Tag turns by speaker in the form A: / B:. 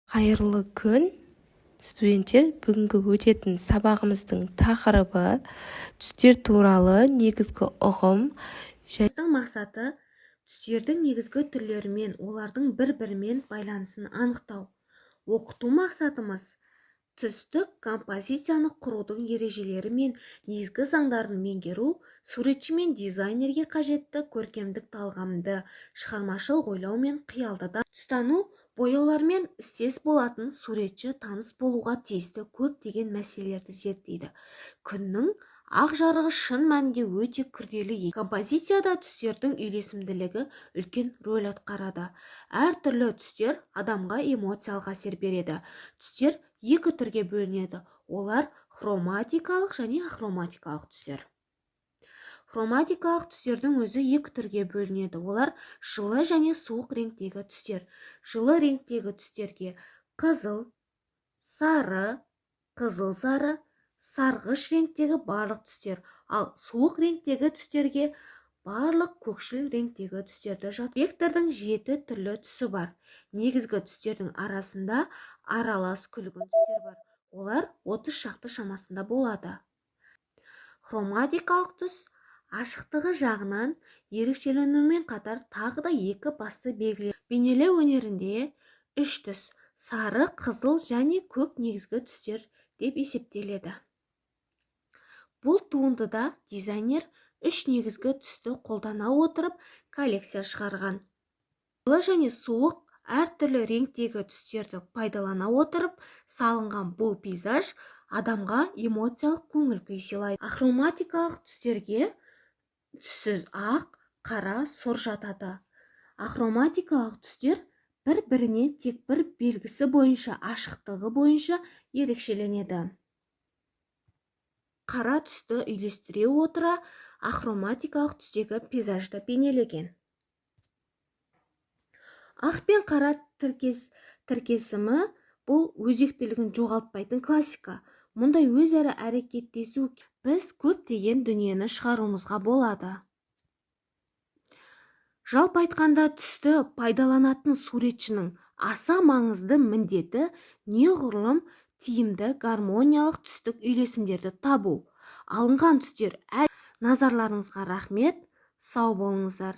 A: Қайырлы күн, студенттер. Бүгінгі өтетін сабағымыздың тақырыбы түстер туралы негізгі ұғым.
B: Біздің мақсаты түстердің негізгі түрлерімен олардың бір-бірімен байланысын анықтау. Оқыту мақсатымыз түстік композицияны құрудың ережелері мен негізгі заңдарын меңгеру, суретші мен дизайнерге қажетті көркемдік талғамды, шығармашыл ойлау мен қиялды тұстану, бояулармен істес болатын суретші таныс болуға тиісті көптеген мәселелерді зерттейді. Күннің ақ жарығы шын мәнінде өте күрделі. Композицияда түстердің үйлесімділігі үлкен рөл атқарады. Әртүрлі түстер адамға эмоциялық әсер береді. Түстер екі түрге бөлінеді. Олар хроматикалық және ахроматикалық түстер. Хроматикалық түстердің өзі екі түрге бөлінеді. Олар жылы және суық реңктегі түстер. Жылы реңктегі түстерге қызыл, сары, қызыл-сары, сарғыш реңктегі барлық түстер, ал суық реңктегі түстерге барлық көкшіл реңктегі түстерді жатады. Спектрдің 7 түрлі түсі бар. Негізгі түстердің арасында аралас күлгін түстер бар. Олар 30 шақты шамасында болады. Хроматикалық түс ашықтығы жағынан ерекшеленумен қатар тағы да екі басты белгілер. Бейнелеу өнерінде 3 түс сары, қызыл және көк негізгі түстер деп есептеледі. Бұл туындыда дизайнер 3 негізгі түсті қолдана отырып коллекция шығарған. Жылы және суық әртүрлі реңктегі түстерді пайдалана отырып салынған бұл пейзаж адамға эмоциялық көңіл-күй сыйлайды. Ахроматикалық түстерге түссіз ақ, қара, сұр жатады. Ахроматикалық түстер бір-бірінен тек бір белгісі бойынша, ашықтығы бойынша ерекшеленеді. Қара түсті үйлестіре отыра ахроматикалық түстегі пейзажды бейнелеген. Ақ пен қара тіркесімі бұл өзектілігін жоғалтпайтын классика. Мұндай өзара әрекеттесу біз көптеген дүниені шығаруымызға болады. Жалпы айтқанда түсті пайдаланатын суретшінің аса маңызды міндеті неғұрлым тиімді гармониялық түстік үйлесімдерді табу. Алынған түстер назарларыңызға рахмет, сау болыңыздар.